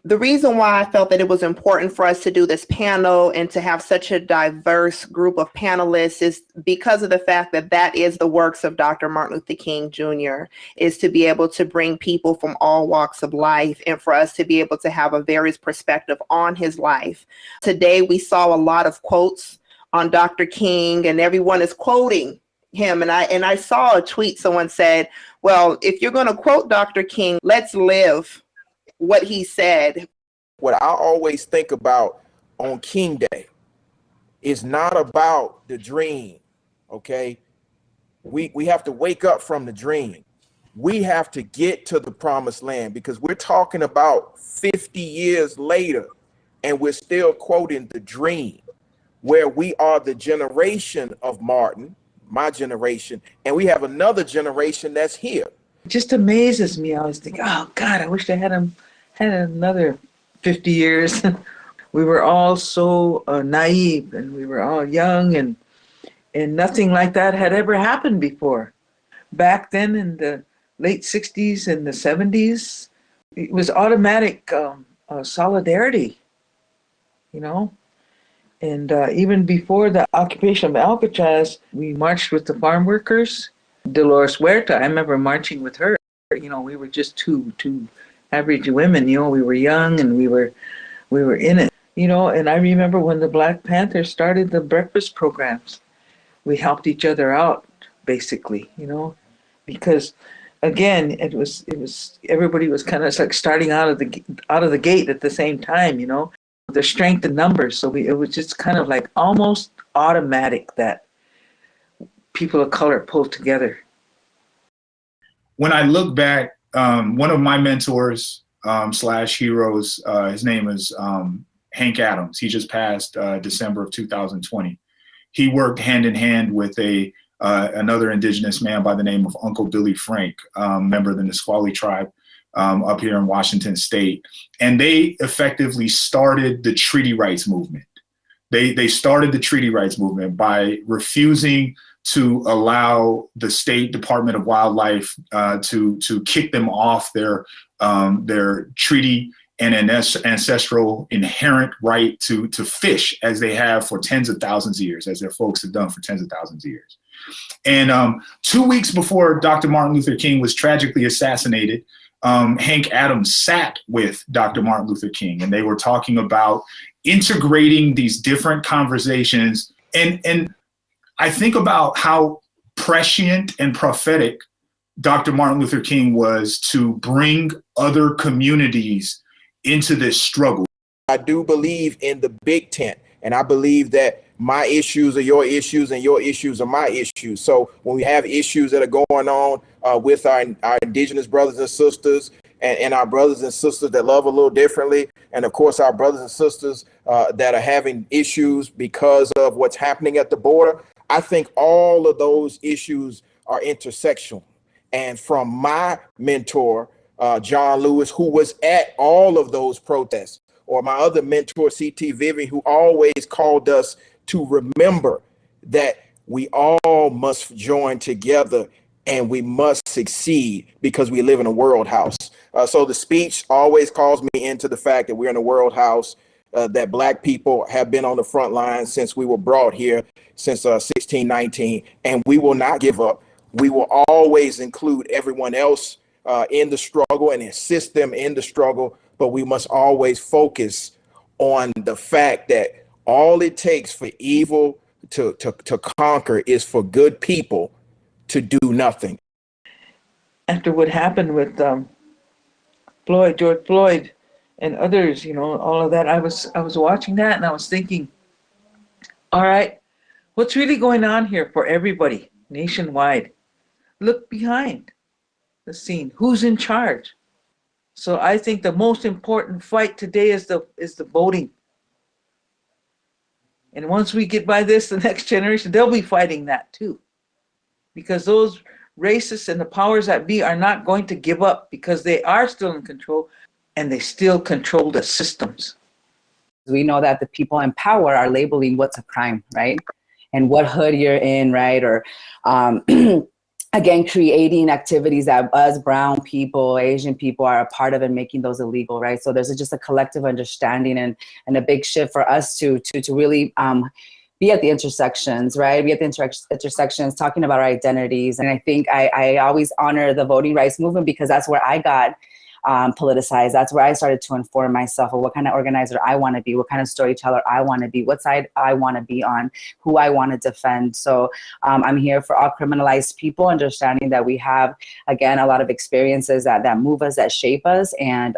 The reason why I felt that it was important for us to do this panel and to have such a diverse group of panelists is because of the fact that that is the works of Dr. Martin Luther King Jr., is to be able to bring people from all walks of life and for us to be able to have a various perspective on his life. Today, we saw a lot of quotes on Dr. King, and everyone is quoting him. And I saw a tweet, someone said, well, if you're going to quote Dr. King, let's live what he said. What I always think about on King Day is not about the dream, okay? We have to wake up from the dream. We have to get to the promised land, because we're talking about 50 years later and we're still quoting the dream, where we are the generation of Martin, my generation, and we have another generation that's here. It just amazes me. I always think, oh God, I wish I had another 50 years. We were all so naive, and we were all young, and nothing like that had ever happened before. Back then in the late 60s and the 70s, it was automatic solidarity, you know? And even before the occupation of Alcatraz, we marched with the farm workers. Dolores Huerta, I remember marching with her. You know, we were just two average women, you know, we were young and we were in it, you know. And I remember when the Black Panthers started the breakfast programs, we helped each other out, basically, you know, because again, it was everybody was kind of like starting out of the gate at the same time, you know, the strength in numbers. So it was just kind of like almost automatic that people of color pulled together. When I look back, one of my mentors slash heroes, his name is Hank Adams. He just passed December of 2020. He worked hand in hand with another indigenous man by the name of Uncle Billy Frank, member of the Nisqually tribe up here in Washington State. And they effectively started the treaty rights movement. They started the treaty rights movement by refusing to allow the State Department of Wildlife to kick them off their treaty and an ancestral inherent right to fish, as they have for tens of thousands of years, as their folks have done for tens of thousands of years. And 2 weeks before Dr. Martin Luther King was tragically assassinated, Hank Adams sat with Dr. Martin Luther King, and they were talking about integrating these different conversations. And I think about how prescient and prophetic Dr. Martin Luther King was to bring other communities into this struggle. I do believe in the big tent, and I believe that my issues are your issues and your issues are my issues. So when we have issues that are going on with our indigenous brothers and sisters, and our brothers and sisters that love a little differently, and of course our brothers and sisters that are having issues because of what's happening at the border, I think all of those issues are intersectional. And from my mentor, John Lewis, who was at all of those protests, or my other mentor, C.T. Vivian, who always called us to remember that we all must join together and we must succeed because we live in a world house. So the speech always calls me into the fact that we're in a world house, that Black people have been on the front lines since we were brought here, since 1619, and we will not give up. We will always include everyone else in the struggle and assist them in the struggle, but we must always focus on the fact that all it takes for evil to conquer is for good people to do nothing. After what happened with George Floyd and others, you know, all of that, I was watching that and I was thinking, all right, what's really going on here for everybody nationwide? Look behind the scene. Who's in charge? So I think the most important fight today is the voting. And once we get by this, the next generation, they'll be fighting that too. Because those racists and the powers that be are not going to give up, because they are still in control and they still control the systems. We know that the people in power are labeling what's a crime, right? And what hood you're in, right? Or again, creating activities that us brown people, Asian people are a part of and making those illegal, right? So there's just a collective understanding and a big shift for us to really be at the intersections, right? Be at the intersections, talking about our identities. And I think I always honor the voting rights movement because that's where I got politicized. That's where I started to inform myself of what kind of organizer I want to be, what kind of storyteller I want to be, what side I want to be on, who I want to defend. So I'm here for all criminalized people, understanding that we have, again, a lot of experiences that move us, that shape us, and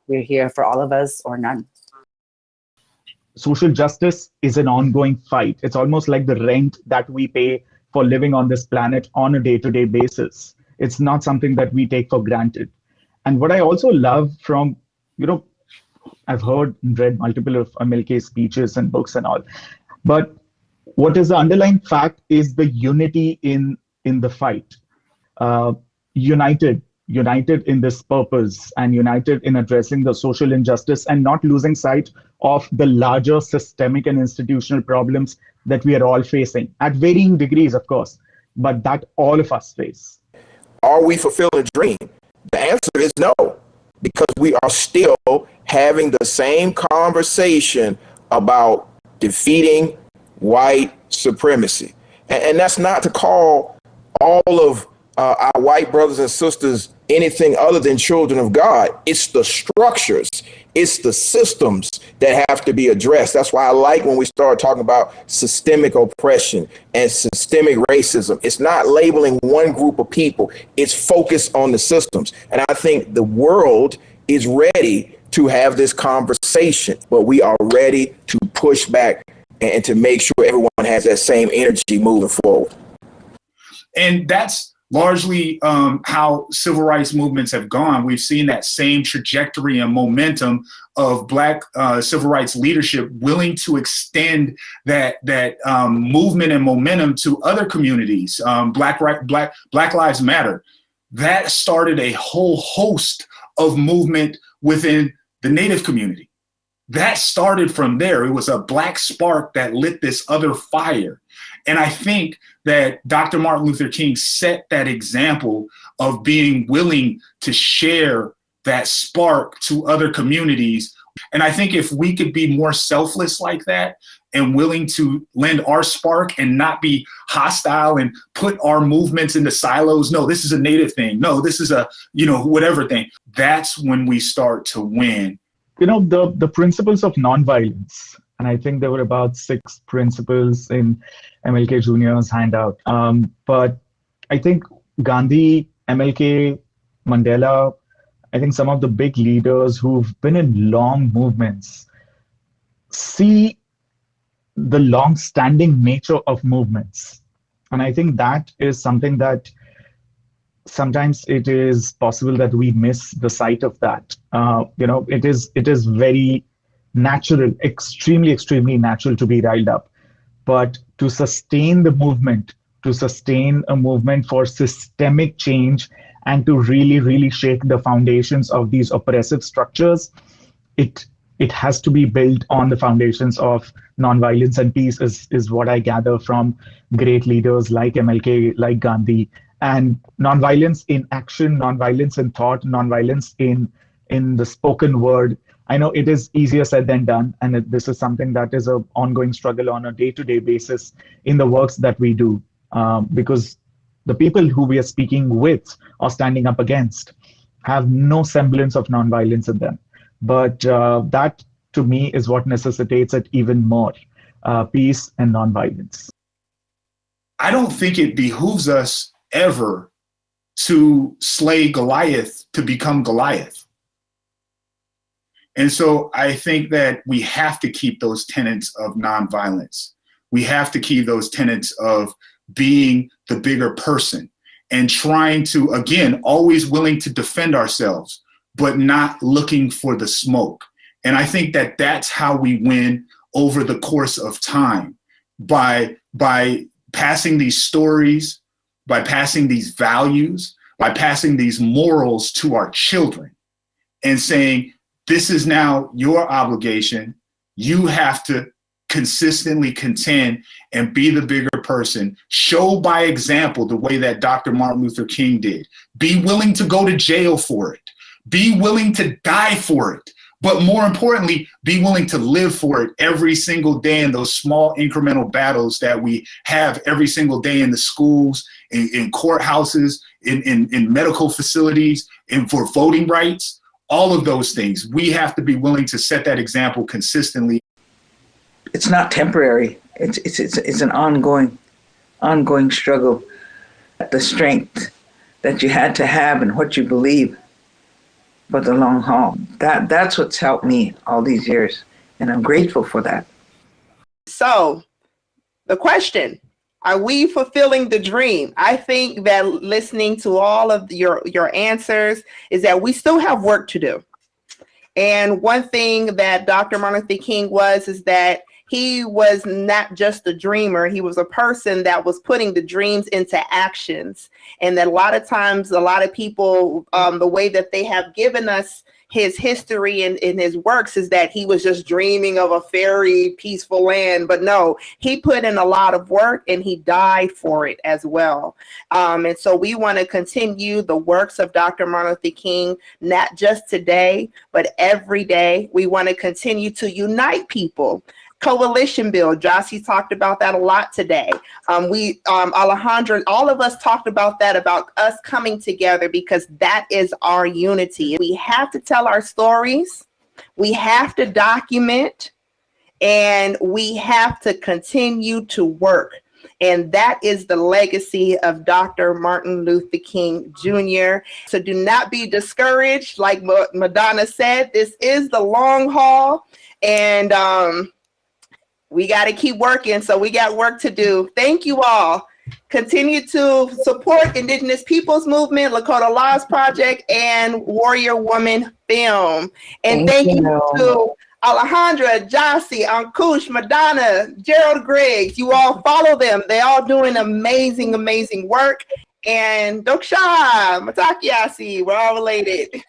we're here for all of us or none. Social justice is an ongoing fight. It's almost like the rent that we pay for living on this planet on a day-to-day basis. It's not something that we take for granted. And what I also love from, I've heard and read multiple of MLK's speeches and books and all, but what is the underlying fact is the unity in the fight. United in this purpose and united in addressing the social injustice and not losing sight of the larger systemic and institutional problems that we are all facing at varying degrees, of course, but that all of us face. Are we fulfilling a dream? The answer is no, because we are still having the same conversation about defeating white supremacy. And that's not to call all of our white brothers and sisters anything other than children of God. It's the structures, it's the systems that have to be addressed. That's why I like when we start talking about systemic oppression and systemic racism. It's not labeling one group of people, it's focused on the systems. And I think the world is ready to have this conversation, but we are ready to push back and to make sure everyone has that same energy moving forward. And that's largely how civil rights movements have gone. We've seen that same trajectory and momentum of Black civil rights leadership willing to extend that movement and momentum to other communities. Black Lives Matter. That started a whole host of movement within the Native community. That started from there. It was a Black spark that lit this other fire. And I think that Dr. Martin Luther King set that example of being willing to share that spark to other communities. And I think if we could be more selfless like that and willing to lend our spark and not be hostile and put our movements into silos, no, this is a Native thing. No, this is a, whatever thing. That's when we start to win. The principles of nonviolence, and I think there were about 6 principles in MLK Jr.'s handout. But I think Gandhi, MLK, Mandela, I think some of the big leaders who've been in long movements see the long-standing nature of movements. And I think that is something that sometimes it is possible that we miss the sight of that. It is very natural, extremely natural to be riled up. But to sustain the movement, to sustain a movement for systemic change and to really shake the foundations of these oppressive structures, it has to be built on the foundations of nonviolence and peace is what I gather from great leaders like MLK, like Gandhi. And nonviolence in action, nonviolence in thought, nonviolence in the spoken word. I know it is easier said than done, and this is something that is an ongoing struggle on a day-to-day basis in the works that we do, because the people who we are speaking with or standing up against have no semblance of nonviolence in them. But that, to me, is what necessitates it even more, peace and nonviolence. I don't think it behooves us ever to slay Goliath to become Goliath. And so I think that we have to keep those tenets of nonviolence. We have to keep those tenets of being the bigger person and trying to, again, always willing to defend ourselves, but not looking for the smoke. And I think that that's how we win over the course of time, by passing these stories, by passing these values, by passing these morals to our children and saying, this is now your obligation. You have to consistently contend and be the bigger person. Show by example the way that Dr. Martin Luther King did. Be willing to go to jail for it. Be willing to die for it. But more importantly, be willing to live for it every single day in those small incremental battles that we have every single day in the schools, in courthouses, in medical facilities, and for voting rights, all of those things. We have to be willing to set that example consistently. It's not temporary. It's an ongoing struggle. The strength that you had to have and what you believe for the long haul. That's what's helped me all these years, and I'm grateful for that. So the question, are we fulfilling the dream? I think that listening to all of your answers is that we still have work to do. And one thing that Dr. Martin Luther King is that he was not just a dreamer. He was a person that was putting the dreams into actions. And that a lot of times, a lot of people, the way that they have given us his history and in his works is that he was just dreaming of a very peaceful land. But no, he put in a lot of work and he died for it as well. And so we want to continue the works of Dr. Martin Luther King, not just today, but every day. We want to continue to unite people. Coalition bill, Jossie talked about that a lot today. Alejandra, all of us talked about that, about us coming together, because that is our unity. We have to tell our stories, we have to document, and we have to continue to work. And that is the legacy of Dr. Martin Luther King Jr. So do not be discouraged. Like Madonna said, this is the long haul, and we got to keep working. So we got work to do. Thank you all. Continue to support Indigenous Peoples Movement, Lakota Laws Project, and Warrior Woman Film. And thank you to Alejandra, Jossie, Ankush, Madonna, Gerald Griggs. You all follow them. They're all doing amazing, amazing work. And Doksha, Matakiasi, we're all related.